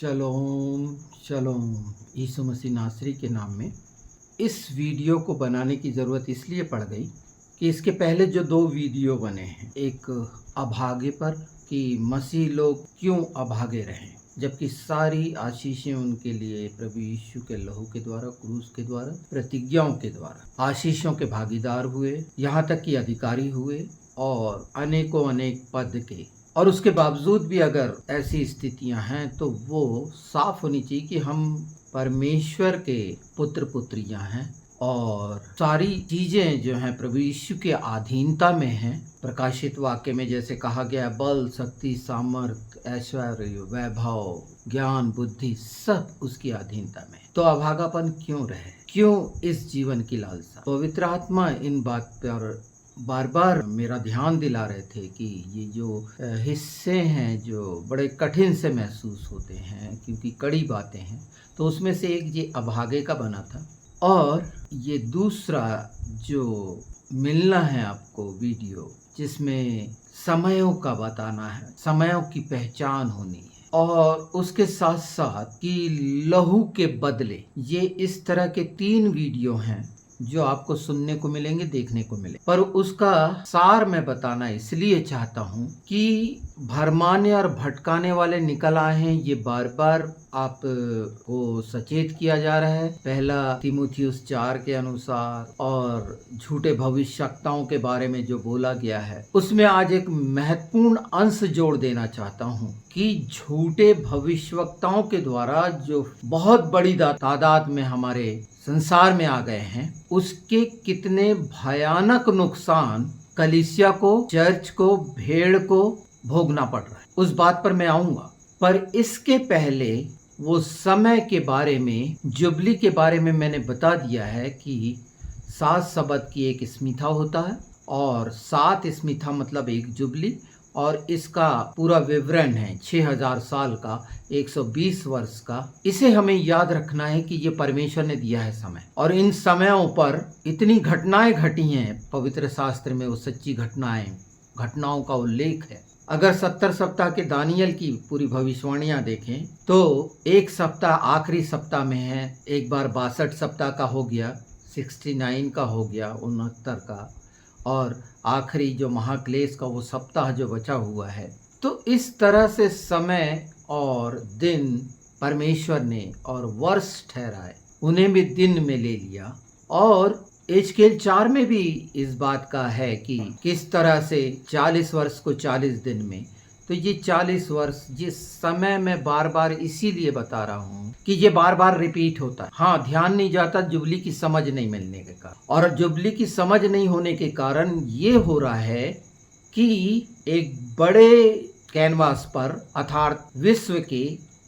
शलोम शलोम। यीशु मसीह नासरी के नाम में इस वीडियो को बनाने की ज़रूरत इसलिए पड़ गई कि इसके पहले जो दो वीडियो बने हैं, एक अभागे पर कि मसीह लोग क्यों अभागे रहें, जबकि सारी आशीषें उनके लिए प्रभु यीशु के लहू के द्वारा, क्रूस के द्वारा, प्रतिज्ञाओं के द्वारा आशीषों के भागीदार हुए, यहाँ तक कि अधिकारी हुए और अनेकों अनेक पद के। और उसके बावजूद भी अगर ऐसी स्थितियां हैं तो वो साफ होनी चाहिए कि हम परमेश्वर के पुत्र पुत्रियां हैं और सारी चीजें जो हैं प्रभु यीशु के अधीनता में हैं। प्रकाशित वाक्य में जैसे कहा गया, बल, शक्ति, सामर्थ, ऐश्वर्य, वैभव, ज्ञान, बुद्धि सब उसकी अधीनता में। तो अभागापन क्यों रहे, क्यों इस जीवन की लालसा? पवित्र आत्मा इन बात पर बार बार मेरा ध्यान दिला रहे थे कि ये जो हिस्से हैं जो बड़े कठिन से महसूस होते हैं क्योंकि कड़ी बातें हैं, तो उसमें से एक ये अभागे का बना था और ये दूसरा जो मिलना है आपको वीडियो जिसमें समयों का बताना है, समयों की पहचान होनी है और उसके साथ साथ कि लहू के बदले। ये इस तरह के 3 वीडियो हैं जो आपको सुनने को मिलेंगे, देखने को मिले, पर उसका सार मैं बताना इसलिए चाहता हूँ कि भरमाने और भटकाने वाले निकल आए हैं। ये बार बार आप को सचेत किया जा रहा है। पहला तीमुथियुस 4 के अनुसार और झूठे भविष्यवक्ताओं के बारे में जो बोला गया है, उसमें आज एक महत्वपूर्ण अंश जोड़ देना चाहता हूँ कि झूठे भविष्यवक्ताओं के द्वारा जो बहुत बड़ी तादाद में हमारे संसार में आ गए हैं, उसके कितने भयानक नुकसान कलीसिया को, चर्च को, भेड़ को भोगना पड़ रहा है, उस बात पर मैं आऊंगा। पर इसके पहले वो समय के बारे में, जुबली के बारे में मैंने बता दिया है कि 7 शबद की एक स्मिथा होता है और 7 स्मिथा मतलब एक जुबली, और इसका पूरा विवरण है 6000 साल का, 120 वर्ष का। इसे हमें याद रखना है कि ये परमेश्वर ने दिया है समय, और इन समयों पर इतनी घटनाएं घटी हैं। पवित्र शास्त्र में वो सच्ची घटनाओं का उल्लेख है। अगर 70 सप्ताह के दानियल की पूरी भविष्यवाणियां देखें तो एक सप्ताह आखिरी सप्ताह में है, एक बार 62 सप्ताह का हो गया, 69 का हो गया, 69 का, और आखिरी जो महाक्लेश का वो सप्ताह जो बचा हुआ है। तो इस तरह से समय और दिन परमेश्वर ने और वर्ष ठहराए, उन्हें भी दिन में ले लिया। और एजकेल 4 में भी इस बात का है कि किस तरह से 40 वर्ष को 40 दिन में। तो ये 40 वर्ष, ये समय मैं बार बार इसीलिए बता रहा हूँ कि ये बार बार रिपीट होता है। हाँ, ध्यान नहीं जाता जुबली की समझ नहीं मिलने के कारण, और जुबली की समझ नहीं होने के कारण ये हो रहा है कि एक बड़े कैनवास पर अर्थात विश्व के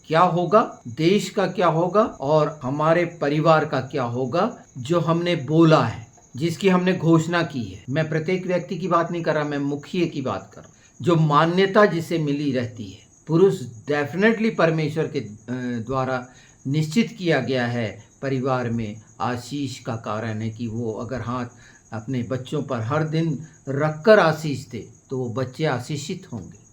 क्या होगा, देश का क्या होगा और हमारे परिवार का क्या होगा, जो हमने बोला है, जिसकी हमने घोषणा की है। मैं प्रत्येक व्यक्ति की बात नहीं कर रहा, मैं मुखिया की बात कर रहा हूँ, जो मान्यता जिसे मिली रहती है। पुरुष डेफिनेटली परमेश्वर के द्वारा निश्चित किया गया है, परिवार में आशीष का कारण है कि वो अगर हाथ अपने बच्चों पर हर दिन रखकर आशीष दे तो वो बच्चे आशीषित होंगे।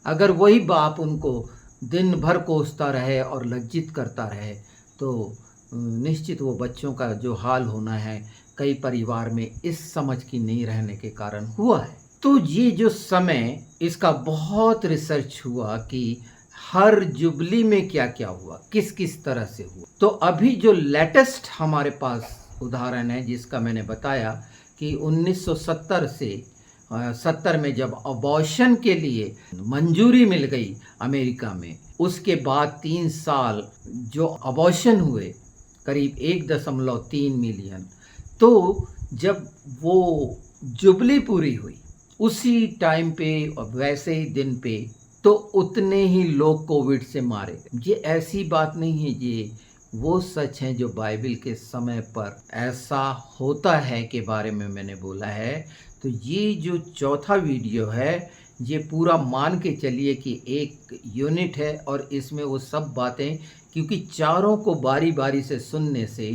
अगर वही बाप उनको दिन भर कोसता रहे और लज्जित करता रहे तो निश्चित वो बच्चों का जो हाल होना है, कई परिवार में इस समझ की नहीं रहने के कारण हुआ है। तो ये जो समय, इसका बहुत रिसर्च हुआ कि हर जुबली में क्या क्या हुआ, किस किस तरह से हुआ। तो अभी जो लेटेस्ट हमारे पास उदाहरण है, जिसका मैंने बताया कि 1970 से 70 में जब अबॉर्शन के लिए मंजूरी मिल गई अमेरिका में, उसके बाद 3 साल जो अबॉर्शन हुए करीब 1.3 मिलियन। तो जब वो जुबली पूरी हुई उसी टाइम पे और वैसे ही दिन पे, तो उतने ही लोग कोविड से मारे गए। ये ऐसी बात नहीं है, ये वो सच है जो बाइबल के समय पर ऐसा होता है के बारे में मैंने बोला है। तो ये जो चौथा वीडियो है, ये पूरा मान के चलिए कि एक यूनिट है और इसमें वो सब बातें, क्योंकि चारों को बारी बारी से सुनने से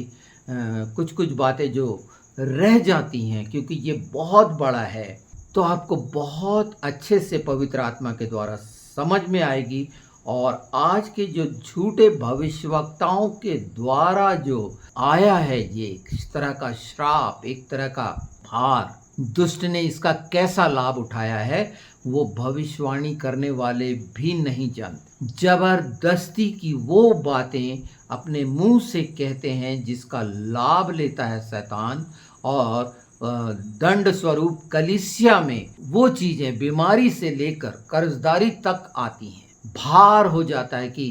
कुछ कुछ बातें जो रह जाती हैं, क्योंकि ये बहुत बड़ा है, तो आपको बहुत अच्छे से पवित्र आत्मा के द्वारा समझ में आएगी और आज के जो झूठे भविष्यवक्ताओं के द्वारा जो आया है ये इस तरह का श्राप, एक तरह का भार, दुष्ट ने इसका कैसा लाभ उठाया है वो भविष्यवाणी करने वाले भी नहीं जानते। जबरदस्ती की वो बातें अपने मुंह से कहते हैं जिसका लाभ लेता है शैतान, और दंड स्वरूप कलीसिया में वो चीज़ें बीमारी से लेकर कर्जदारी तक आती हैं। भार हो जाता है कि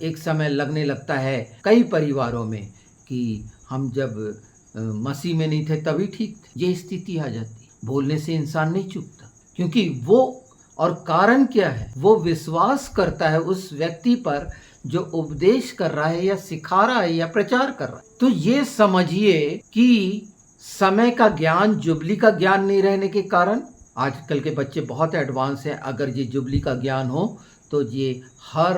एक समय लगने लगता है कई परिवारों में कि हम जब मसीह में नहीं थे तभी ठीक थे। ये स्थिति आ जाती। बोलने से इंसान नहीं चूकता, क्योंकि वो, और कारण क्या है, वो विश्वास करता है उस व्यक्ति पर जो उपदेश कर रहा है या सिखा रहा है या प्रचार कर रहा है। तो ये समझिए कि समय का ज्ञान, जुबली का ज्ञान नहीं रहने के कारण आजकल के बच्चे बहुत एडवांस हैं। अगर ये जुबली का ज्ञान हो तो ये हर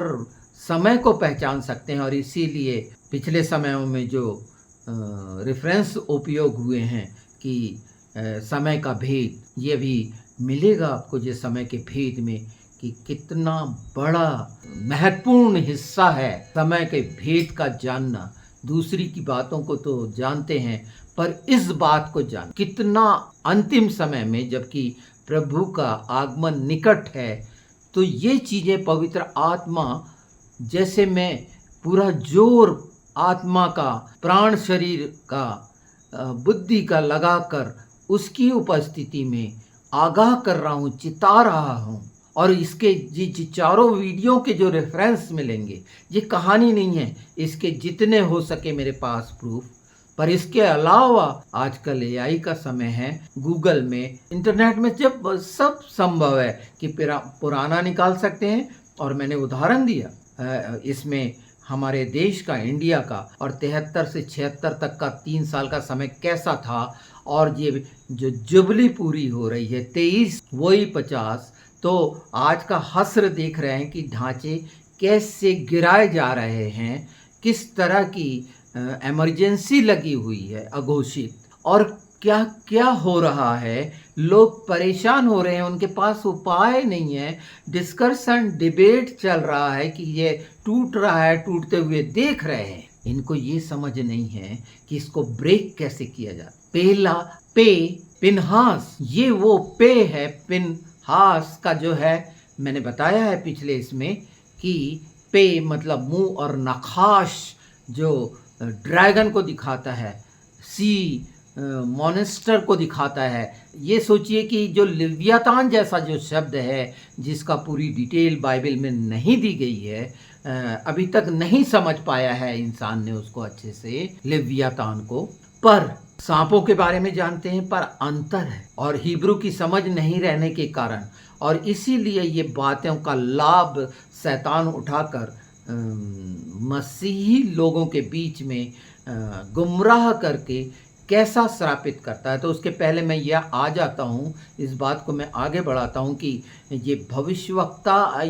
समय को पहचान सकते हैं, और इसीलिए पिछले समयों में जो रेफरेंस उपयोग हुए हैं कि समय का भेद, ये भी मिलेगा आपको ये समय के भेद में कि कितना बड़ा महत्वपूर्ण हिस्सा है समय के भेद का जानना। दूसरी की बातों को तो जानते हैं, पर इस बात को जान कितना अंतिम समय में, जबकि प्रभु का आगमन निकट है, तो ये चीज़ें पवित्र आत्मा, जैसे मैं पूरा जोर आत्मा का, प्राण शरीर का, बुद्धि का लगाकर उसकी उपस्थिति में आगाह कर रहा हूँ, चिता रहा हूँ। और इसके जी चारों वीडियो के जो रेफरेंस मिलेंगे, ये कहानी नहीं है, इसके जितने हो सके मेरे पास प्रूफ। पर इसके अलावा आजकल एआई का समय है, गूगल में, इंटरनेट में जब सब संभव है कि पुराना निकाल सकते हैं। और मैंने उदाहरण दिया इसमें हमारे देश का, इंडिया का, और 73 से 76 तक का 3 साल का समय कैसा था, और ये जो जुबली पूरी हो रही है 23 वही 50, तो आज का हस्र देख रहे हैं कि ढांचे कैसे गिराए जा रहे हैं, किस तरह की इमरजेंसी लगी हुई है अघोषित, और क्या क्या हो रहा है। लोग परेशान हो रहे हैं, उनके पास उपाय नहीं है। डिस्कशन, डिबेट चल रहा है कि ये टूट रहा है, टूटते हुए देख रहे हैं। इनको ये समझ नहीं है कि इसको ब्रेक कैसे किया जाए। पहला पे, पिनहास, ये वो पे है। पिनहास का जो है, मैंने बताया है पिछले इसमें कि पे मतलब मुंह और नखाश जो ड्रैगन को दिखाता है, सी मॉन्स्टर को दिखाता है। ये सोचिए कि जो लिव्यातान जैसा जो शब्द है, जिसका पूरी डिटेल बाइबल में नहीं दी गई है, अभी तक नहीं समझ पाया है इंसान ने उसको अच्छे से, लिव्यातान को। पर सांपों के बारे में जानते हैं, पर अंतर है, और हिब्रू की समझ नहीं रहने के कारण, और इसीलिए ये बातों का लाभ शैतान उठाकर मसीही लोगों के बीच में गुमराह करके कैसा श्रापित करता है। तो उसके पहले मैं यह आ जाता हूँ, इस बात को मैं आगे बढ़ाता हूँ कि ये भविष्यवक्ता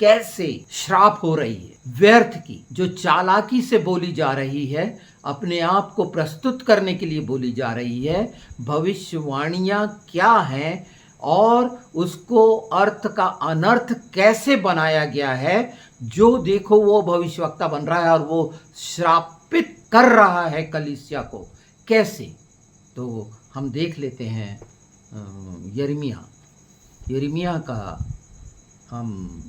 कैसे श्राप हो रही है, व्यर्थ की, जो चालाकी से बोली जा रही है, अपने आप को प्रस्तुत करने के लिए बोली जा रही है। भविष्यवाणियाँ क्या हैं और उसको अर्थ का अनर्थ कैसे बनाया गया है। जो देखो वो भविष्यवक्ता बन रहा है और वो श्रापित कर रहा है कलीसिया को। कैसे? तो हम देख लेते हैं यिर्मयाह का हम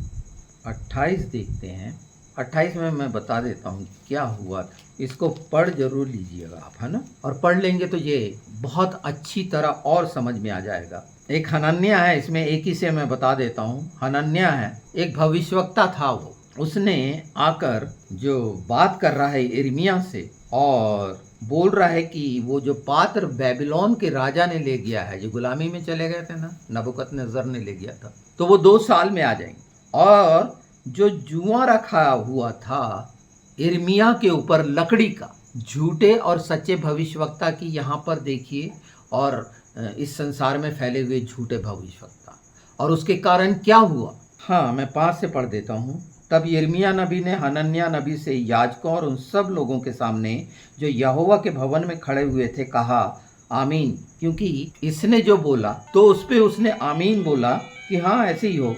28 देखते हैं। 28 में मैं बता देता हूँ क्या हुआ था। इसको पढ़ जरूर लीजिएगा आप, है ना, और पढ़ लेंगे तो ये बहुत अच्छी तरह और समझ में आ जाएगा। एक हनन्याह है, इसमें एक ही से मैं बता देता हूँ। हनन्याह है, एक भविष्यवक्ता था। वो उसने आकर जो बात कर रहा है यिर्मयाह से, और बोल रहा है कि वो जो पात्र बेबीलोन के राजा ने ले गया है, जो गुलामी में चले गए थे ना, नबूकदनेस्सर ने ले गया था, तो वो 2 साल में आ जाएंगे। और जो जुआ रखा हुआ था यिर्मयाह के ऊपर लकड़ी का, झूठे और सच्चे भविष्यवक्ता की यहाँ पर देखिए, और इस संसार में फैले हुए झूठे भविष्यवक्ता, और उसके कारण क्या हुआ। हाँ, मैं 5 से पढ़ देता हूँ। तब यिर्मयाह नबी ने हनन्याह नबी से याजकों और उन सब लोगों के सामने जो यहोवा के भवन में खड़े हुए थे कहा, आमीन। क्योंकि इसने जो बोला तो उस पे उसने आमीन बोला कि हाँ ऐसे ही हो,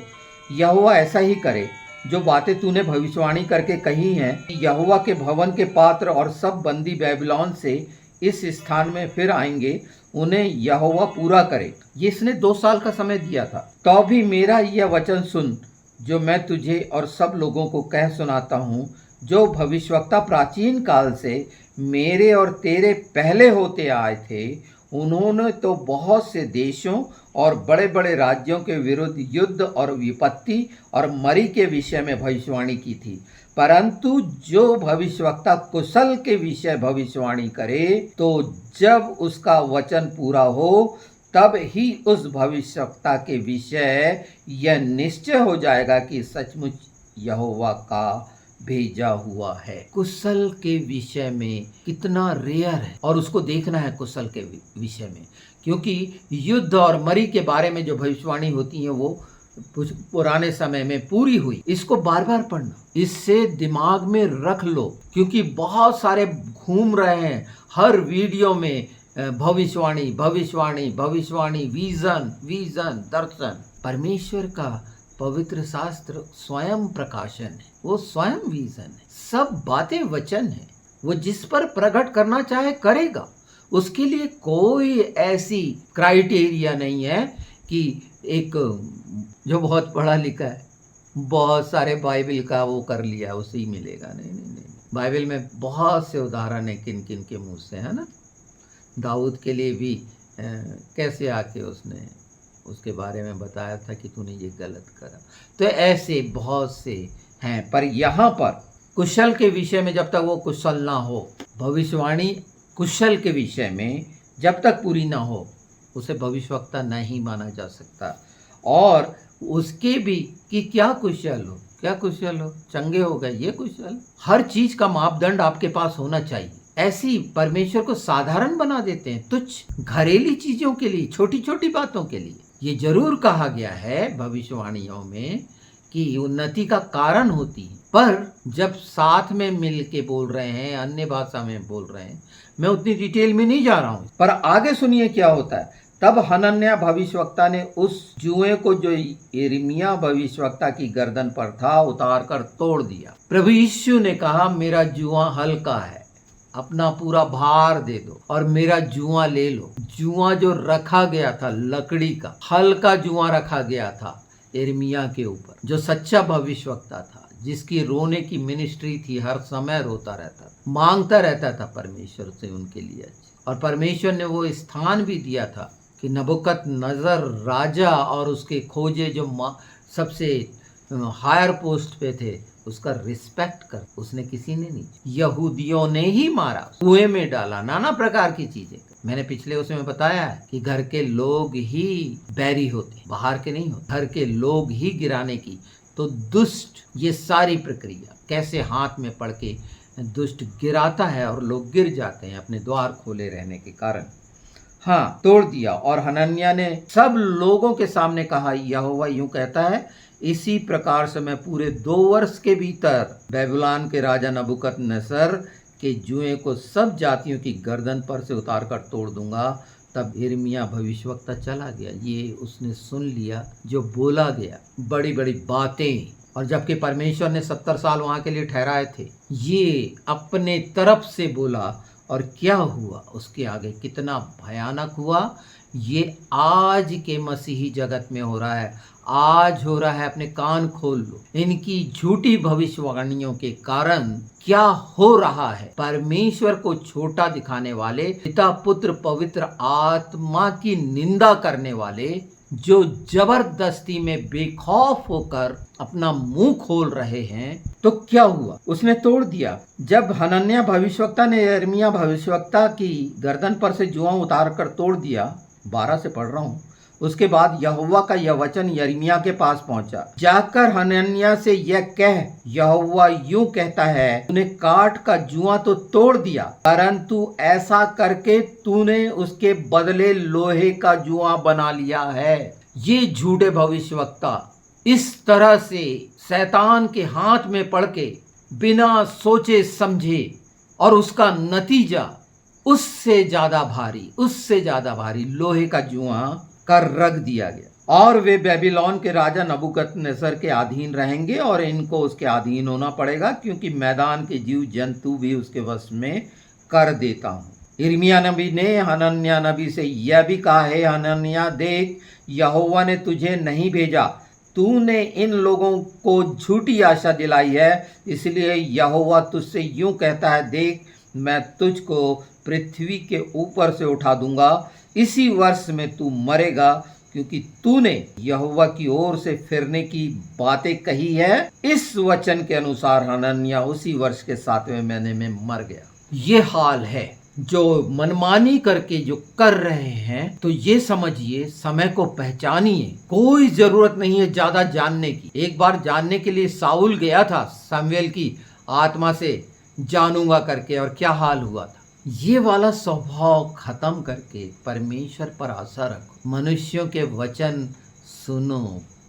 यहोवा ऐसा ही करे। जो बातें तूने भविष्यवाणी करके कही हैं, यहोवा के भवन के पात्र और सब बंदी बेबीलोन से इस स्थान में फिर आएंगे, उन्हें यहोवा पूरा करे। ये इसने 2 साल का समय दिया था। तो भी मेरा यह वचन सुन जो मैं तुझे और सब लोगों को कह सुनाता हूँ। जो भविष्यवक्ता प्राचीन काल से मेरे और तेरे पहले होते आए थे, उन्होंने तो बहुत से देशों और बड़े बड़े राज्यों के विरुद्ध युद्ध और विपत्ति और मरी के विषय में भविष्यवाणी की थी। परंतु जो भविष्यवक्ता कुशल के विषय भविष्यवाणी करे, तो जब उसका वचन पूरा हो, तब ही उस भविष्यवक्ता के विषय यह निश्चय हो जाएगा कि सचमुच यहोवा का भेजा हुआ है। कुशल के विषय में कितना रेयर है, और उसको देखना है कुशल के विषय में, क्योंकि युद्ध और मरी के बारे में जो भविष्यवाणी होती है वो पुराने समय में पूरी हुई। इसको बार बार पढ़ना, इससे दिमाग में रख लो, क्योंकि बहुत सारे घूम रहे हैं हर वीडियो में भविष्यवाणी भविष्यवाणी भविष्यवाणी, विजन विजन, दर्शन। परमेश्वर का पवित्र शास्त्र स्वयं प्रकाशन है, वो स्वयं विजन है। सब बातें वचन है, वो जिस पर प्रकट करना चाहे करेगा। उसके लिए कोई ऐसी क्राइटेरिया नहीं है कि एक जो बहुत पढ़ा लिखा है, बहुत सारे बाइबल का वो कर लिया उसी मिलेगा। नहीं नहीं नहीं, बाइबल में बहुत से उदाहरण है किन किन के मुंह से, है ना। दाऊद के लिए भी कैसे आके उसने उसके बारे में बताया था कि तूने ये गलत करा। तो ऐसे बहुत से हैं, पर यहाँ पर कुशल के विषय में जब तक वो कुशल ना हो, भविष्यवाणी कुशल के विषय में जब तक पूरी ना हो, उसे भविष्यवक्ता नहीं माना जा सकता। और उसके भी कि क्या कुशल हो, क्या कुशल हो, चंगे हो गए, ये कुशल। हर चीज का मापदंड आपके पास होना चाहिए। ऐसी परमेश्वर को साधारण बना देते हैं, तुच्छ घरेलू चीजों के लिए, छोटी छोटी बातों के लिए। ये जरूर कहा गया है भविष्यवाणियों में कि उन्नति का कारण होती है, पर जब साथ में मिल के बोल रहे हैं, अन्य भाषा में बोल रहे हैं, मैं उतनी डिटेल में नहीं जा रहा हूं। पर आगे सुनिए क्या होता है। तब हनन्याह भविष्यवक्ता ने उस जुए को जो यिर्मयाह भविष्यवक्ता की गर्दन पर था उतार कर तोड़ दिया। प्रभु यीशु ने कहा, मेरा जुआ हल्का है, अपना पूरा भार दे दो और मेरा जुआ ले लो। जुआ जो रखा गया था लकड़ी का, हल्का जुआ रखा गया था यिर्मयाह के ऊपर, जो सच्चा भविष्यवक्ता था, जिसकी रोने की मिनिस्ट्री थी, हर समय रोता रहता, मांगता रहता था परमेश्वर से उनके लिए। और परमेश्वर ने वो स्थान भी दिया था कि नबूकदनेस्सर राजा और उसके खोजे जो सबसे हायर पोस्ट पे थे, उसका रिस्पेक्ट कर, उसने किसी ने नहीं। यहूदियों ने ही मारा, कुएं में डाला, नाना प्रकार की चीजें। मैंने पिछले उसमें बताया है कि घर के लोग ही बैरी होते, बाहर के नहीं होते, घर के लोग ही गिराने की। तो दुष्ट ये सारी प्रक्रिया कैसे हाथ में पड़ के दुष्ट गिराता है और लोग गिर जाते हैं अपने द्वार खोले रहने के कारण। हाँ, तोड़ दिया। और हनन्याह ने सब लोगों के सामने कहा, यहोवा यूं कहता है, इसी प्रकार से मैं पूरे 2 वर्ष के भीतर बेबीलोन के राजा नबूकदनेस्सर के जुए को सब जातियों की गर्दन पर से उतार कर तोड़ दूंगा। तब यिर्मयाह भविष्यवक्ता चला गया। ये उसने सुन लिया जो बोला गया, बड़ी बड़ी बातें। और जबकि परमेश्वर ने 70 साल वहां के लिए ठहराए थे, ये अपने तरफ से बोला। और क्या हुआ उसके आगे, कितना भयानक हुआ। ये आज के मसीही जगत में हो रहा है, आज हो रहा है। अपने कान खोल लो, इनकी झूठी भविष्यवाणियों के कारण क्या हो रहा है। परमेश्वर को छोटा दिखाने वाले, पिता पुत्र पवित्र आत्मा की निंदा करने वाले, जो जबरदस्ती में बेखौफ होकर अपना मुंह खोल रहे हैं। तो क्या हुआ, उसने तोड़ दिया। जब हनन्याह भविष्यवक्ता ने यिर्मयाह भविष्यवक्ता की गर्दन पर से जुआ उतार कर तोड़ दिया, 12 से पढ़ रहा हूँ, उसके बाद यहोवा का यह वचन यिर्मयाह के पास पहुंचा, जाकर हनन्याह से यह कह, यहोवा यूं कहता है, तूने काठ का जुआ तो तोड़ दिया, परंतु ऐसा करके तूने उसके बदले लोहे का जुआ बना लिया है। ये झूठे भविष्यवक्ता इस तरह से शैतान के हाथ में पड़ के बिना सोचे समझे, और उसका नतीजा उससे ज्यादा भारी लोहे का जुआ कर रख दिया गया। और वे बेबीलोन के राजा नबूकदनेस्सर के अधीन रहेंगे और इनको उसके अधीन होना पड़ेगा, क्योंकि मैदान के जीव जंतु भी उसके वश में कर देता हूँ। यिर्मयाह नबी ने हनन्याह नबी से यह भी कहा है, हनन्याह देख, यहोवा ने तुझे नहीं भेजा, तूने इन लोगों को झूठी आशा दिलाई है, इसलिए यहोवा तुझसे यूं कहता है, देख मैं तुझको पृथ्वी के ऊपर से उठा दूंगा, इसी वर्ष में तू मरेगा, क्योंकि तूने यहोवा की ओर से फिरने की बातें कही है। इस वचन के अनुसार हनन्याह उसी वर्ष के 7वें महीने में मर गया। ये हाल है जो मनमानी करके जो कर रहे हैं, तो ये समझिए, समय को पहचानिए। कोई जरूरत नहीं है ज्यादा जानने की। एक बार जानने के लिए साउल गया था शमूएल की आत्मा से जानूंगा करके, और क्या हाल हुआ था। ये वाला स्वभाव खत्म करके परमेश्वर पर आशा रखो। मनुष्यों के वचन सुनो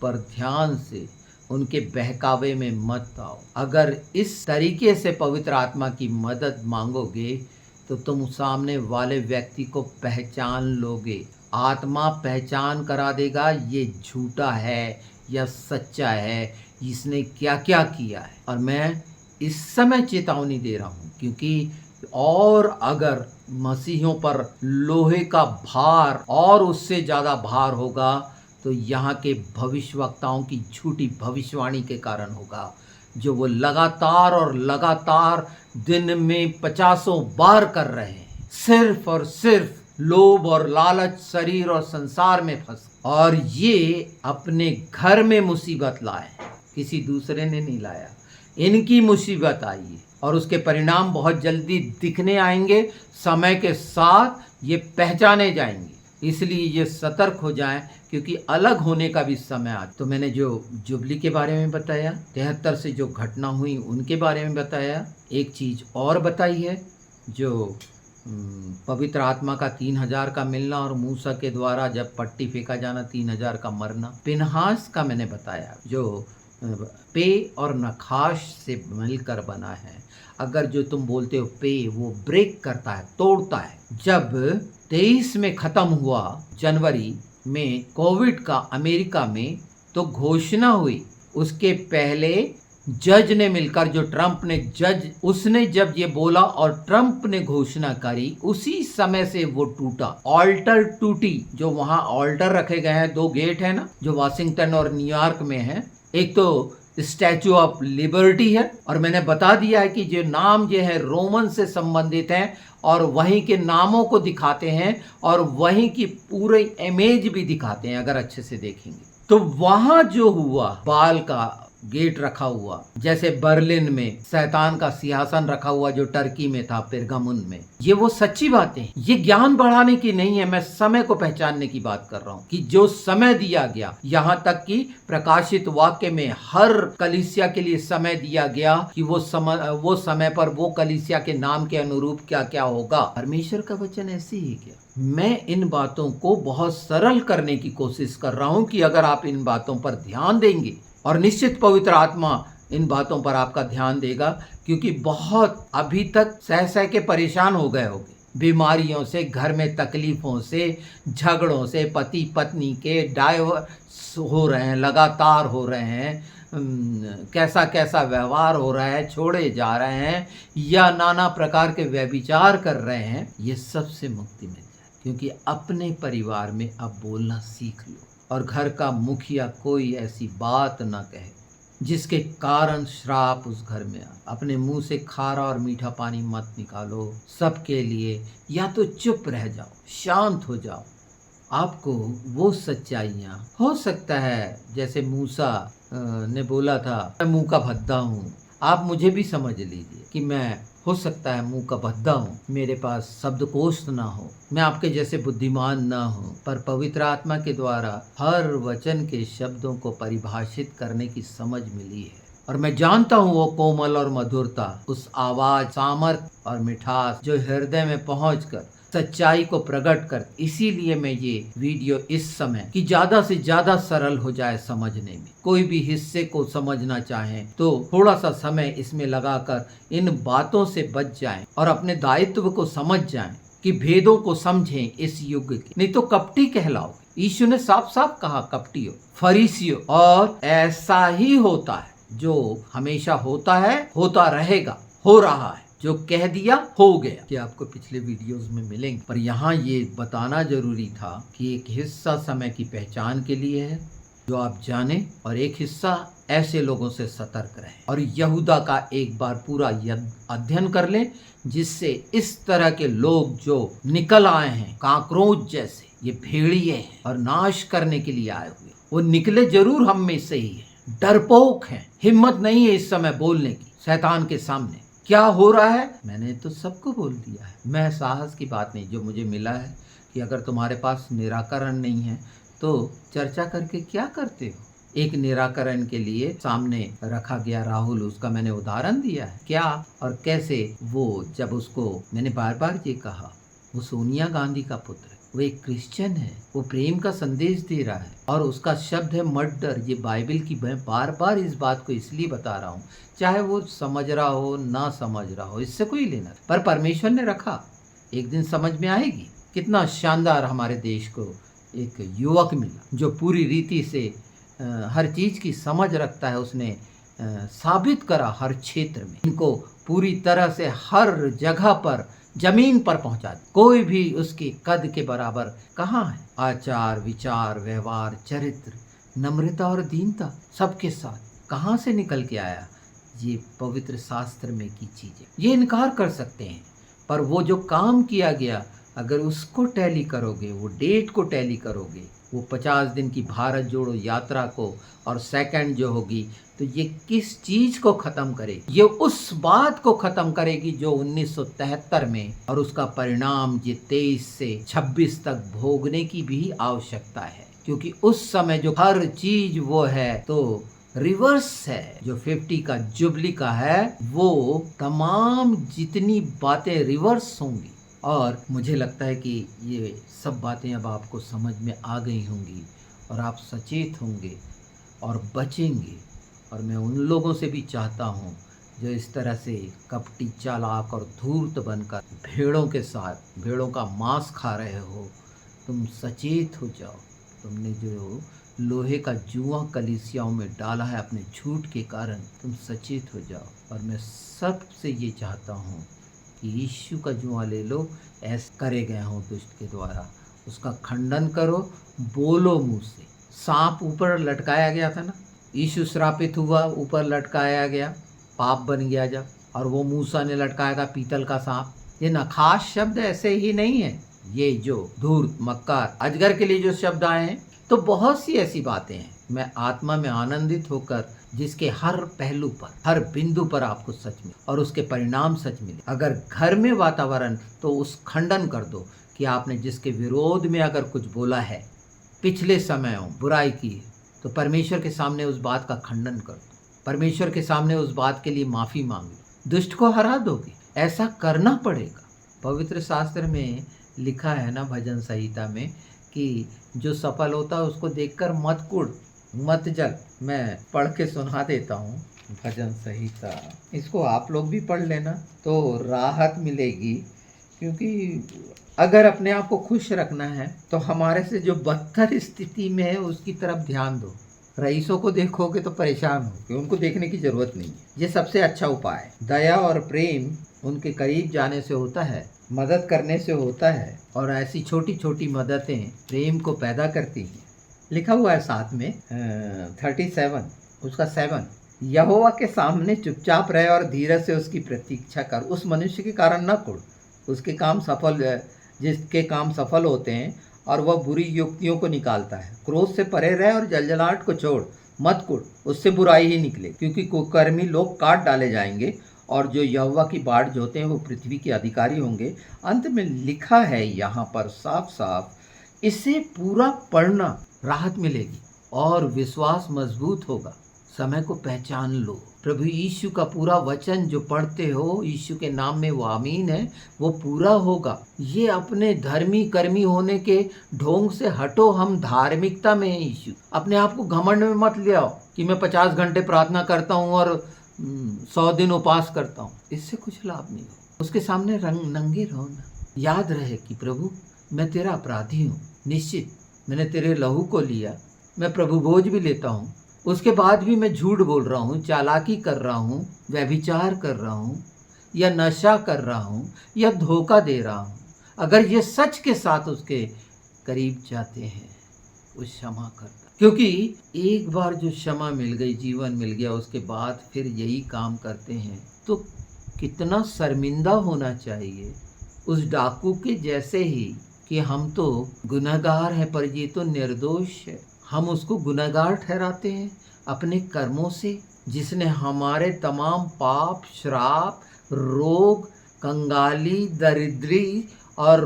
पर ध्यान से, उनके बहकावे में मत आओ। अगर इस तरीके से पवित्र आत्मा की मदद मांगोगे तो तुम सामने वाले व्यक्ति को पहचान लोगे। आत्मा पहचान करा देगा ये झूठा है या सच्चा है, इसने क्या क्या किया है। और मैं इस समय चेतावनी दे रहा हूँ, क्योंकि और अगर मसीहियों पर लोहे का भार और उससे ज़्यादा भार होगा तो यहाँ के भविष्यवक्ताओं की झूठी भविष्यवाणी के कारण होगा, जो वो लगातार और लगातार दिन में 50 बार कर रहे हैं, सिर्फ और सिर्फ लोभ और लालच, शरीर और संसार में फंस, और ये अपने घर में मुसीबत लाए, किसी दूसरे ने नहीं लाया। इनकी मुसीबत आई है और उसके परिणाम बहुत जल्दी दिखने आएंगे। समय के साथ ये पहचाने जाएंगे, इसलिए ये सतर्क हो जाएं, क्योंकि अलग होने का भी समय आ। तो मैंने जो जुबली के बारे में बताया, 73 से जो घटना हुई उनके बारे में बताया। एक चीज़ और बताई है, जो पवित्र आत्मा का 3000 का मिलना और मूसा के द्वारा जब पट्टी फेंका जाना, 3000 का मरना। पिनहास का मैंने बताया, जो पे और नखाश से मिलकर बना है। अगर जो तुम बोलते हो पे, वो ब्रेक करता है, तोड़ता है। जब 23 में ख़त्म हुआ जनवरी में कोविड का अमेरिका में, तो घोषणा हुई। उसके पहले जज ने मिलकर, जो ट्रंप ने जज, उसने जब ये बोला और ट्रंप ने घोषणा करी, उसी समय से वो टूटा। ऑल्टर टूटी, जो वहाँ ऑल्टर रखे गए हैं, 2 गेट है ना, जो वाशिंगटन और न्यूयॉर्क में है। एक तो स्टैचू ऑफ लिबर्टी है, और मैंने बता दिया है कि जो नाम जो है रोमन से संबंधित हैं और वहीं के नामों को दिखाते हैं और वहीं की पूरी इमेज भी दिखाते हैं। अगर अच्छे से देखेंगे तो वहां जो हुआ, बाल का गेट रखा हुआ, जैसे बर्लिन में शैतान का सिंहासन रखा हुआ जो टर्की में था, पेरगामुन में, ये वो सच्ची बातें। ये ज्ञान बढ़ाने की नहीं है, मैं समय को पहचानने की बात कर रहा हूँ, कि जो समय दिया गया, यहाँ तक कि प्रकाशित वाक्य में हर कलीसिया के लिए समय दिया गया कि वो समय पर वो कलीसिया के नाम के अनुरूप क्या क्या होगा। परमेश्वर का वचन ऐसे ही क्या। मैं इन बातों को बहुत सरल करने की कोशिश कर रहा हूँ कि अगर आप इन बातों पर ध्यान देंगे, और निश्चित पवित्र आत्मा इन बातों पर आपका ध्यान देगा, क्योंकि बहुत अभी तक सह के परेशान हो गए होंगे, बीमारियों से, घर में तकलीफों से, झगड़ों से, पति पत्नी के डाइवोर्स हो रहे हैं, लगातार हो रहे हैं, कैसा कैसा व्यवहार हो रहा है, छोड़े जा रहे हैं या नाना प्रकार के व्यभिचार कर रहे हैं। ये सब से मुक्ति मिल जाए, क्योंकि अपने परिवार में अब बोलना सीख लो, और घर का मुखिया कोई ऐसी बात ना कहे जिसके कारण श्राप उस घर में आए। अपने मुंह से खारा और मीठा पानी मत निकालो सबके लिए, या तो चुप रह जाओ, शांत हो जाओ। आपको वो सच्चाइयाँ, हो सकता है जैसे मूसा ने बोला था, मैं मुंह का भद्दा हूँ, आप मुझे भी समझ लीजिए कि मैं, हो सकता है मुंह का भद्दा हूँ, मेरे पास शब्दकोश ना हो, मैं आपके जैसे बुद्धिमान ना हूँ, पर पवित्र आत्मा के द्वारा हर वचन के शब्दों को परिभाषित करने की समझ मिली है। और मैं जानता हूँ वो कोमल और मधुरता, उस आवाज, सामर्थ और मिठास जो हृदय में पहुंचकर सच्चाई को प्रकट कर। इसीलिए मैं ये वीडियो इस समय कि ज्यादा से ज्यादा सरल हो जाए समझने में। कोई भी हिस्से को समझना चाहें तो थोड़ा सा समय इसमें लगाकर इन बातों से बच जाएं और अपने दायित्व को समझ जाएं, कि भेदों को समझें इस युग के, नहीं तो कपटी कहलाओगे। यीशु ने साफ साफ कहा कपटियों, फरीसियों, और ऐसा ही होता है जो हमेशा होता है, होता रहेगा, हो रहा है। जो कह दिया हो गया। ये आपको पिछले वीडियोस में मिलेंगे, पर यहाँ ये बताना जरूरी था कि एक हिस्सा समय की पहचान के लिए है जो आप जाने, और एक हिस्सा ऐसे लोगों से सतर्क रहे। और यहूदा का एक बार पूरा अध्ययन कर लें, जिससे इस तरह के लोग जो निकल आए हैं काकरोच जैसे, ये भेड़िए हैं और नाश करने के लिए आए हुए, वो निकले जरूर हम में से ही है, डरपोक हैं, हिम्मत नहीं है इस समय बोलने की शैतान के सामने। क्या हो रहा है मैंने तो सबको बोल दिया है। मैं साहस की बात नहीं, जो मुझे मिला है कि अगर तुम्हारे पास निराकरण नहीं है तो चर्चा करके क्या करते हो। एक निराकरण के लिए सामने रखा गया राहुल, उसका मैंने उदाहरण दिया है क्या और कैसे। वो जब उसको मैंने बार बार ये कहा, वो सोनिया गांधी का पुत्र है, वो एक क्रिश्चियन है, वो प्रेम का संदेश दे रहा है और उसका शब्द है मर्डर। ये बाइबल की, मैं बार बार इस बात को इसलिए बता रहा हूँ, चाहे वो समझ रहा हो ना समझ रहा हो, इससे कोई लेना, पर परमेश्वर ने रखा, एक दिन समझ में आएगी। कितना शानदार हमारे देश को एक युवक मिला जो पूरी रीति से हर चीज की समझ रखता है। उसने साबित करा हर क्षेत्र में, इनको पूरी तरह से हर जगह पर जमीन पर पहुंचा दी। कोई भी उसके कद के बराबर कहाँ है। आचार विचार व्यवहार चरित्र नम्रता और दीनता सबके साथ कहाँ से निकल के आया। ये पवित्र शास्त्र में की चीजें, ये इनकार कर सकते हैं, पर वो जो काम किया गया अगर उसको टैली करोगे, वो डेट को टैली करोगे, वो 50 दिन की भारत जोड़ो यात्रा को, और सेकंड जो होगी, तो ये किस चीज को खत्म करेगी। ये उस बात को खत्म करेगी जो 1973 में, और उसका परिणाम ये 23 से 26 तक भोगने की भी आवश्यकता है, क्योंकि उस समय जो हर चीज वो है तो रिवर्स है। जो 50 का जुबली का है वो तमाम जितनी बातें रिवर्स होंगी, और मुझे लगता है कि ये सब बातें अब आपको समझ में आ गई होंगी और आप सचेत होंगे और बचेंगे। और मैं उन लोगों से भी चाहता हूँ जो इस तरह से कपटी चालाक और धूर्त बनकर भेड़ों के साथ भेड़ों का मांस खा रहे हो, तुम सचेत हो जाओ। तुमने जो लोहे का जुआ कलीसियाओं में डाला है अपने झूठ के कारण, तुम सचेत हो जाओ। और मैं सबसे ये चाहता हूँ कि यीशु का जुआ ले लो, ऐसे करे गए हों दुष्ट के द्वारा, उसका खंडन करो, बोलो मुंह से। सांप ऊपर लटकाया गया था ना, यीशु श्रापित हुआ, ऊपर लटकाया गया, पाप बन गया जब, और वो मूसा ने लटकाया था पीतल का सांप। ये नखास शब्द ऐसे ही नहीं है, ये जो धूर्त मक्कार अजगर के लिए जो शब्द आए हैं, तो बहुत सी ऐसी बातें हैं। मैं आत्मा में आनंदित होकर जिसके हर पहलू पर हर बिंदु पर आपको सच मिले और उसके परिणाम सच मिले। अगर घर में वातावरण, तो उस खंडन कर दो कि आपने जिसके विरोध में अगर कुछ बोला है, पिछले समयों बुराई की, तो परमेश्वर के सामने उस बात का खंडन कर दो, परमेश्वर के सामने उस बात के लिए माफी मांग लो, दुष्ट को हरा दोगे। ऐसा करना पड़ेगा। पवित्र शास्त्र में लिखा है ना, भजन संहिता में, कि जो सफल होता है उसको देखकर मत कुड़ मत जल। मैं पढ़ के सुना देता हूँ भजन संहिता, इसको आप लोग भी पढ़ लेना तो राहत मिलेगी। क्योंकि अगर अपने आप को खुश रखना है तो हमारे से जो बदतर स्थिति में है उसकी तरफ ध्यान दो। रईसों को देखोगे तो परेशान हो, उनको देखने की जरूरत नहीं है। ये सबसे अच्छा उपाय है। दया और प्रेम उनके करीब जाने से होता है, मदद करने से होता है, और ऐसी छोटी छोटी मददें प्रेम को पैदा करती हैं। लिखा हुआ है साथ में 37 उसका 7, यहोवा के सामने चुपचाप रहे और धीरज से उसकी प्रतीक्षा कर। उस मनुष्य के कारण न कुड़, उसके काम सफल, जिसके काम सफल होते हैं और वह बुरी युक्तियों को निकालता है। क्रोध से परे रहे और जलजलाहट को छोड़, मत कुड़, उससे बुराई ही निकले। क्योंकि कुकर्मी लोग काट डाले जाएंगे और जो यहोवा की बाढ़ जोते हैं वो पृथ्वी के अधिकारी होंगे। अंत में लिखा है यहाँ पर साफ साफ, इसे पूरा पढ़ना, राहत मिलेगी और विश्वास मजबूत होगा। समय को पहचान लो। प्रभु यीशु का पूरा वचन जो पढ़ते हो, यीशु के नाम में वो आमीन है, वो पूरा होगा। ये अपने धर्मी कर्मी होने के ढोंग से हटो। हम धार्मिकता में हैं। यीशु, अपने आप को घमंड में मत ले आओ कि मैं 50 घंटे प्रार्थना करता हूँ और 100 दिन उपवास करता हूँ। इससे कुछ लाभ नहीं हो। उसके सामने नंगे रहो ना, याद रहे कि प्रभु मैं तेरा अपराधी हूँ, निश्चित मैंने तेरे लहू को लिया, मैं प्रभु भोज भी लेता हूँ, उसके बाद भी मैं झूठ बोल रहा हूँ, चालाकी कर रहा हूँ, व्यभिचार कर रहा हूँ, या नशा कर रहा हूँ, या धोखा दे रहा हूँ। अगर ये सच के साथ उसके करीब जाते हैं, वो क्षमा करता। क्योंकि एक बार जो क्षमा मिल गई, जीवन मिल गया, उसके बाद फिर यही काम करते हैं तो कितना शर्मिंदा होना चाहिए उस डाकू के जैसे ही कि हम तो गुनहगार हैं पर ये तो निर्दोष है। हम उसको गुनहगार ठहराते हैं अपने कर्मों से, जिसने हमारे तमाम पाप, श्राप, रोग, कंगाली, दरिद्री और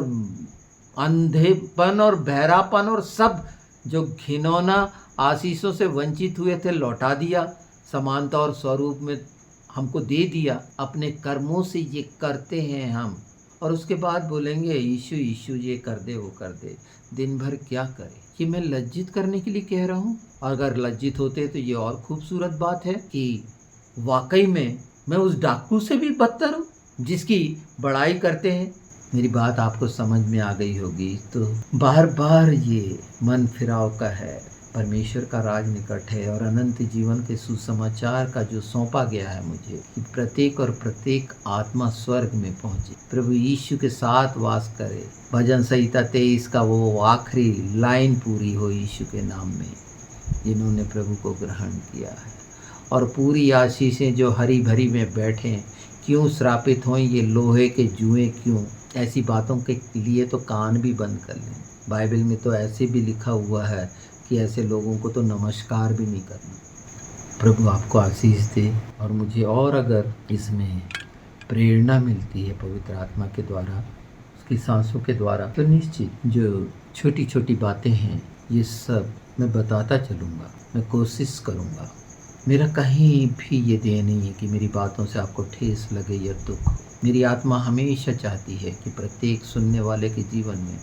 अंधेपन और बहरापन और सब जो घिनौना आशीषों से वंचित हुए थे लौटा दिया, समानता और स्वरूप में हमको दे दिया। अपने कर्मों से ये करते हैं हम, और उसके बाद बोलेंगे यीशु यीशु ये कर दे वो कर दे। दिन भर क्या करे? ये मैं लज्जित करने के लिए कह रहा हूँ। अगर लज्जित होते तो ये और खूबसूरत बात है कि वाकई में मैं उस डाकू से भी बदतर हूँ जिसकी बड़ाई करते हैं। मेरी बात आपको समझ में आ गई होगी। तो बार बार ये मन फिराव का है। परमेश्वर का राज निकट है और अनंत जीवन के सुसमाचार का जो सौंपा गया है मुझे कि प्रत्येक और प्रत्येक आत्मा स्वर्ग में पहुंचे, प्रभु यीशु के साथ वास करे। भजन संहिता 23 का वो आखिरी लाइन पूरी हो यीशु के नाम में, जिन्होंने प्रभु को ग्रहण किया है। और पूरी आशीषें जो हरी भरी में बैठे, क्यों श्रापित हों ये लोहे के जुएं क्यों? ऐसी बातों के लिए तो कान भी बंद कर लें। बाइबल में तो ऐसे भी लिखा हुआ है कि ऐसे लोगों को तो नमस्कार भी नहीं करना। प्रभु आपको आशीष दे। और मुझे और अगर इसमें प्रेरणा मिलती है पवित्र आत्मा के द्वारा, उसकी सांसों के द्वारा, तो निश्चित जो छोटी छोटी बातें हैं ये सब मैं बताता चलूँगा, मैं कोशिश करूँगा। मेरा कहीं भी ये ध्येय नहीं है कि मेरी बातों से आपको ठेस लगे या दुख हो। मेरी आत्मा हमेशा चाहती है कि प्रत्येक सुनने वाले के जीवन में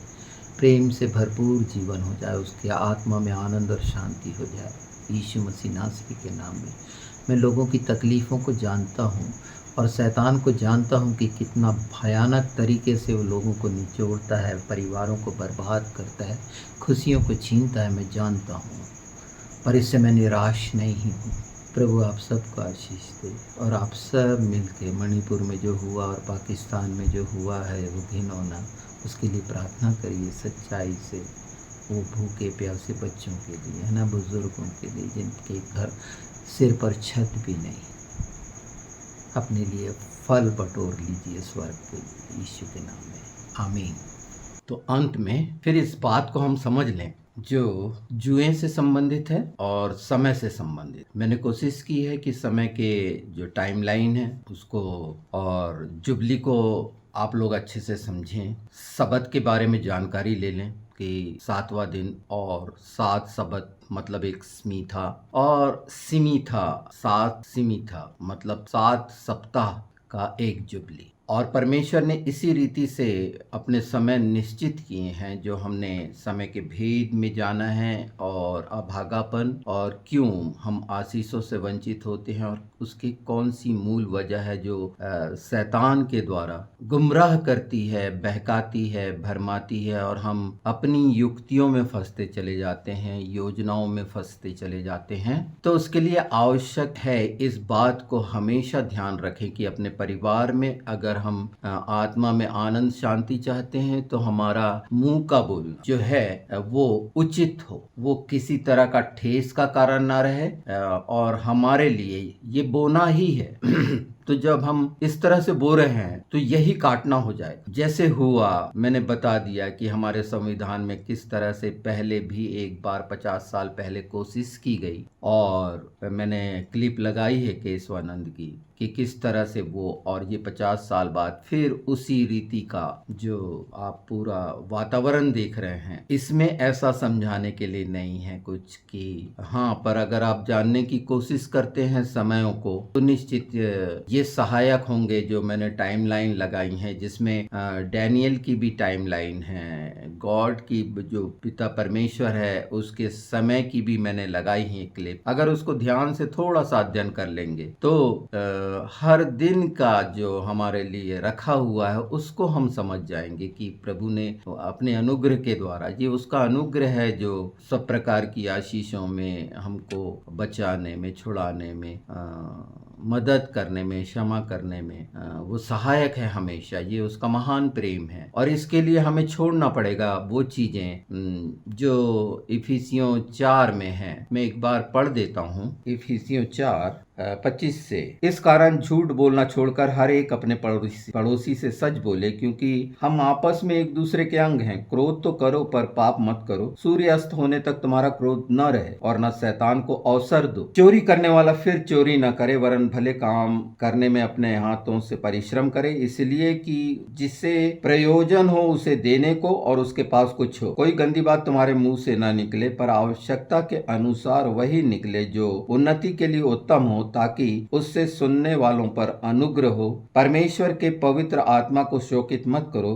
प्रेम से भरपूर जीवन हो जाए, उसके आत्मा में आनंद और शांति हो जाए। यीशु मसीह नासरी के नाम में मैं लोगों की तकलीफ़ों को जानता हूँ और शैतान को जानता हूँ कि कितना भयानक तरीके से वो लोगों को निचोड़ता है, परिवारों को बर्बाद करता है, खुशियों को छीनता है। मैं जानता हूँ, पर इससे मैं निराश नहीं हूँ। प्रभु आप सबको आशीष दे। और आप सब मिलके मणिपुर में जो हुआ और पाकिस्तान में जो हुआ है वो घिनौना, उसके लिए प्रार्थना करिए सच्चाई से। वो भूखे प्यासे बच्चों के लिए है ना, बुजुर्गों के लिए जिनके घर सिर पर छत भी नहीं, अपने लिए फल बटोर लीजिए स्वर्ग के लिए यीशु के नाम में, आमीन। तो अंत में फिर इस बात को हम समझ लें जो जुए से संबंधित है और समय से संबंधित। मैंने कोशिश की है कि समय के जो टाइमलाइन है उसको और जुबली को आप लोग अच्छे से समझें। सबत के बारे में जानकारी ले लें कि 7वां दिन और 7 सबत मतलब एक स्मी था, और सिमी था 7 सिमी था मतलब 7 सप्ताह का एक जुबली। और परमेश्वर ने इसी रीति से अपने समय निश्चित किए हैं, जो हमने समय के भेद में जाना है और अभागापन और क्यों हम आशीषों से वंचित होते हैं और उसकी कौन सी मूल वजह है जो शैतान के द्वारा गुमराह करती है, बहकाती है, भरमाती है और हम अपनी युक्तियों में फंसते चले जाते हैं, योजनाओं में फंसते चले जाते हैं। तो उसके लिए आवश्यक है इस बात को हमेशा ध्यान रखें कि अपने परिवार में अगर हम आत्मा में आनंद शांति चाहते हैं तो हमारा मुंह का बोल जो है वो उचित हो, वो किसी तरह का ठेस का कारण ना रहे और हमारे लिए ये बोना ही है तो जब हम इस तरह से बो रहे हैं तो यही काटना हो जाए। जैसे हुआ मैंने बता दिया कि हमारे संविधान में किस तरह से पहले भी एक बार 50 साल पहले कोशिश की गई और मैंने क्लिप लगाई है केशवानंद की कि किस तरह से वो, और ये 50 साल बाद फिर उसी रीति का जो आप पूरा वातावरण देख रहे हैं, इसमें ऐसा समझाने के लिए नहीं है कुछ कि हाँ, पर अगर आप जानने की कोशिश करते हैं समयों को तो निश्चित ये सहायक होंगे जो मैंने टाइमलाइन लगाई है, जिसमें डैनियल की भी टाइमलाइन है, गॉड की जो पिता परमेश्वर है उसके समय की भी मैंने लगाई है क्लिप। अगर उसको ध्यान से थोड़ा सा अध्ययन कर लेंगे तो हर दिन का जो हमारे लिए रखा हुआ है उसको हम समझ जाएंगे कि प्रभु ने अपने अनुग्रह के द्वारा, ये उसका अनुग्रह है जो सब प्रकार की आशीषों में हमको बचाने में, छुड़ाने में, मदद करने में, क्षमा करने में वो सहायक है हमेशा। ये उसका महान प्रेम है और इसके लिए हमें छोड़ना पड़ेगा वो चीजें जो इफिसियों 4 में है। मैं एक बार पढ़ देता हूँ, इफिसियों 4:25 से। इस कारण झूठ बोलना छोड़कर हर एक अपने पड़ोसी से सच बोले, क्योंकि हम आपस में एक दूसरे के अंग हैं। क्रोध तो करो पर पाप मत करो। सूर्य अस्त होने तक तुम्हारा क्रोध न रहे और न शैतान को अवसर दो। चोरी करने वाला फिर चोरी न करे, वरन भले काम करने में अपने हाथों से परिश्रम करे, इसलिए कि जिससे प्रयोजन हो उसे देने को और उसके पास कुछ हो। कोई गंदी बात तुम्हारे मुंह से न निकले, पर आवश्यकता के अनुसार वही निकले जो उन्नति के लिए उत्तम हो, ताकि उससे सुनने वालों पर अनुग्रह हो। परमेश्वर के पवित्र आत्मा को शोकित मत करो,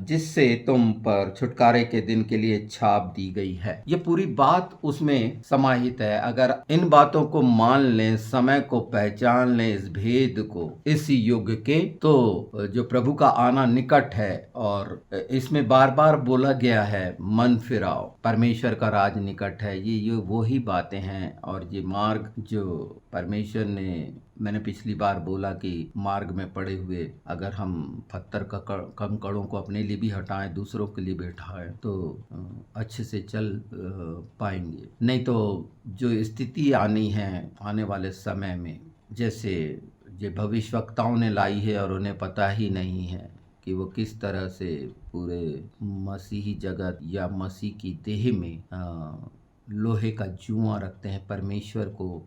जिससे तुम पर छुटकारे के दिन के लिए छाप दी गई है। ये पूरी बात उसमें समाहित है। अगर इन बातों को मान लें, समय को पहचान लें, इस भेद को, इस युग के, तो जो प्रभु का आना निकट है। और इसमें बार बार बोला गया है मन फिराओ, परमेश्वर का राज निकट है। ये वही बातें हैं। और ये मार्ग जो परमेश्वर ने, मैंने पिछली बार बोला कि मार्ग में पड़े हुए अगर हम पत्थर का कंकड़ों को अपने लिए भी हटाएं, दूसरों के लिए भी हटाएं, तो अच्छे से चल पाएंगे। नहीं तो जो स्थिति आनी है आने वाले समय में, जैसे ये भविष्यवक्ताओं ने लाई है और उन्हें पता ही नहीं है कि वो किस तरह से पूरे मसीही जगत या मसीह की देह में लोहे का जुआ रखते हैं, परमेश्वर को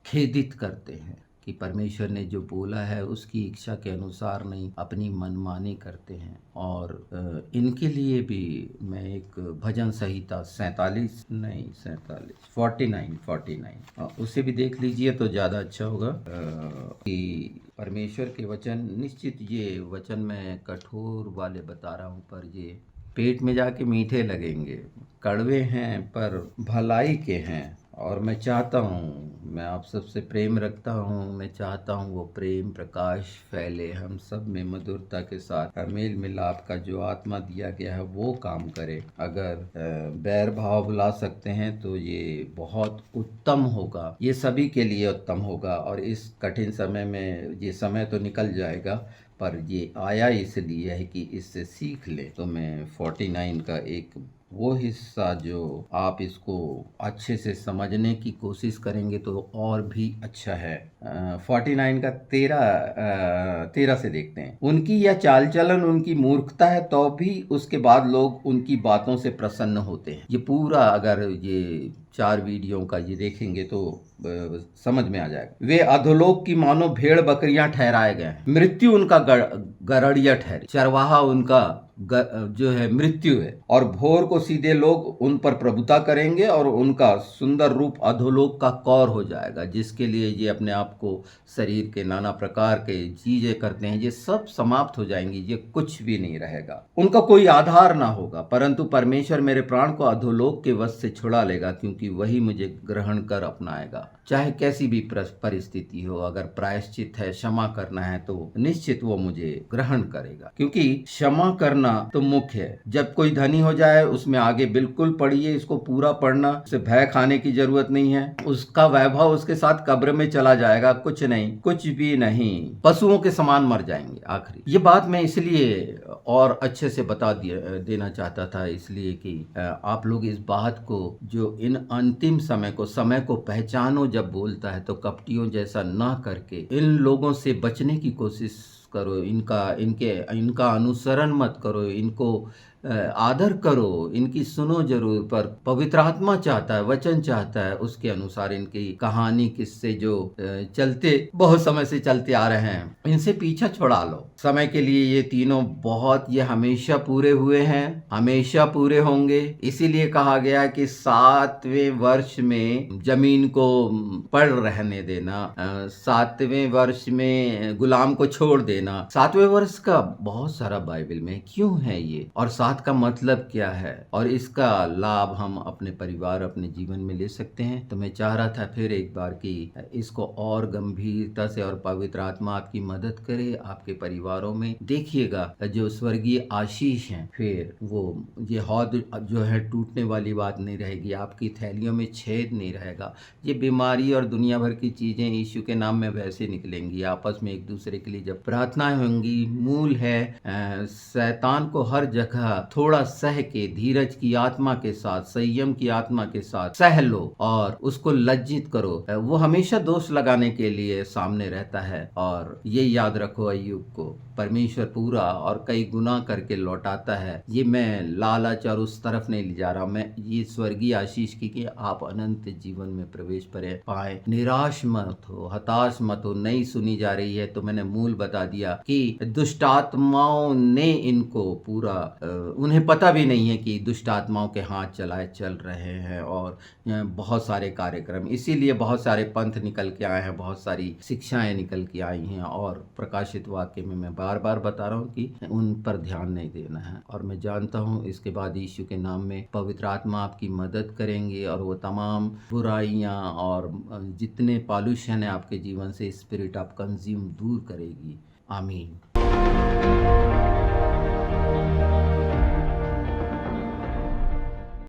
खेदित करते हैं कि परमेश्वर ने जो बोला है उसकी इच्छा के अनुसार नहीं, अपनी मनमानी करते हैं। और इनके लिए भी मैं एक भजन संहिता 49 उसे भी देख लीजिए तो ज़्यादा अच्छा होगा। कि परमेश्वर के वचन, निश्चित ये वचन मैं कठोर वाले बता रहा हूँ, पर ये पेट में जाके मीठे लगेंगे। कड़वे हैं पर भलाई के हैं। और मैं चाहता हूँ, मैं आप सबसे प्रेम रखता हूँ, मैं चाहता हूँ वो प्रेम प्रकाश फैले हम सब में मधुरता के साथ। मेल मिलाप का जो आत्मा दिया गया है वो काम करे। अगर बैर भाव बुला सकते हैं तो ये बहुत उत्तम होगा, ये सभी के लिए उत्तम होगा। और इस कठिन समय में, ये समय तो निकल जाएगा पर ये आया इसलिए है कि इससे सीख ले। तो मैं 49 का एक वो हिस्सा जो आप इसको अच्छे से समझने की कोशिश करेंगे तो और भी अच्छा है। 49 का 13 से देखते हैं। उनकी यह चाल चलन उनकी मूर्खता है, तो भी उसके बाद लोग उनकी बातों से प्रसन्न होते हैं। ये पूरा अगर ये 4 वीडियो का ये देखेंगे तो समझ में आ जाएगा। वे अधोलोक की मानो भेड़ बकरियां ठहराए गए हैं, मृत्यु उनका गड़ड़िया ठहरे, चरवाहा उनका जो है मृत्यु है। और भोर को सीधे लोग उन पर प्रभुता करेंगे और उनका सुंदर रूप अधोलोक का कौर हो जाएगा। जिसके लिए ये अपने आप को शरीर के नाना प्रकार के चीजें करते हैं, ये सब समाप्त हो जाएंगी, ये कुछ भी नहीं रहेगा, उनका कोई आधार ना होगा। परंतु परमेश्वर मेरे प्राण को अधोलोक के वश से छुड़ा लेगा, क्योंकि वही मुझे ग्रहण कर अपनाएगा। चाहे कैसी भी परिस्थिति हो, अगर प्रायश्चित है, क्षमा करना है, तो निश्चित वो मुझे ग्रहण करेगा। क्योंकि क्षमा करना तो मुख्य है। जब कोई धनी हो जाए उसमें आगे बिल्कुल पढ़िए, इसको पूरा पढ़ना, उसे भय खाने की जरूरत नहीं है। उसका वैभव उसके साथ कब्र में चला जाएगा, कुछ नहीं, कुछ भी नहीं, पशुओं के समान मर जाएंगे आखिरी। ये बात मैं इसलिए और अच्छे से बता देना चाहता था, इसलिए कि आप लोग इस बात को, जो इन अंतिम समय को पहचानो जब बोलता है, तो कपटियों जैसा ना करके इन लोगों से बचने की कोशिश करो। इनका अनुसरण मत करो, इनको आदर करो, इनकी सुनो जरूर, पर पवित्र आत्मा चाहता है, वचन चाहता है, उसके अनुसार इनकी कहानी किस्से जो चलते बहुत समय से चलते आ रहे हैं, इनसे पीछा छुड़ा लो। समय के लिए ये तीनों बहुत, ये हमेशा पूरे हुए हैं, हमेशा पूरे होंगे। इसीलिए कहा गया कि 7वें वर्ष में जमीन को पड़ रहने देना, 7वें वर्ष में गुलाम को छोड़ देना। 7वें वर्ष का बहुत सारा बाइबल में क्यों है ये, और बात का मतलब क्या है और इसका लाभ हम अपने परिवार, अपने जीवन में ले सकते हैं। तो मैं चाह रहा था फिर एक बार कि इसको और गंभीरता से और पवित्र आत्मा आपकी मदद करे आपके परिवारों में। देखिएगा जो स्वर्गीय आशीष हैं, फिर वो ये हौद जो है टूटने वाली बात नहीं रहेगी, आपकी थैलियों में छेद नहीं रहेगा। ये बीमारी और दुनिया भर की चीज़ें यीशु के नाम में वैसे निकलेंगी। आपस में एक दूसरे के लिए जब प्रार्थनाएं होंगी, मूल है शैतान को हर जगह थोड़ा सह के, धीरज की आत्मा के साथ, संयम की आत्मा के साथ सह लो और उसको लज्जित करो। वो हमेशा दोष लगाने के लिए सामने रहता है। और ये याद रखो, अय्यूब को परमेश्वर पूरा और कई गुना करके लौटाता है। ये मैं लालच और उस तरफ नहीं ले जा रहा, मैं ये स्वर्गीय आशीष की कि आप अनंत जीवन में प्रवेश पाए। निराश मत हो, हताश मत हो। नहीं सुनी जा रही है तो मैंने मूल बता दिया कि दुष्ट आत्माओं ने इनको पूरा उन्हें पता भी नहीं है कि दुष्ट आत्माओं के हाथ चल रहे हैं और बहुत सारे कार्यक्रम, इसीलिए बहुत सारे पंथ निकल के आए हैं, बहुत सारी शिक्षाएं निकल के आई हैं। और प्रकाशित वाक्य में मैं बार बार बता रहा हूँ कि उन पर ध्यान नहीं देना है। और मैं जानता हूँ इसके बाद यीशु के नाम में पवित्र आत्मा आपकी मदद करेंगे और वो तमाम बुराइयां और जितने पॉल्यूशन है आपके जीवन से, स्पिरिट ऑफ कंज्यूम दूर करेगी। आमीन।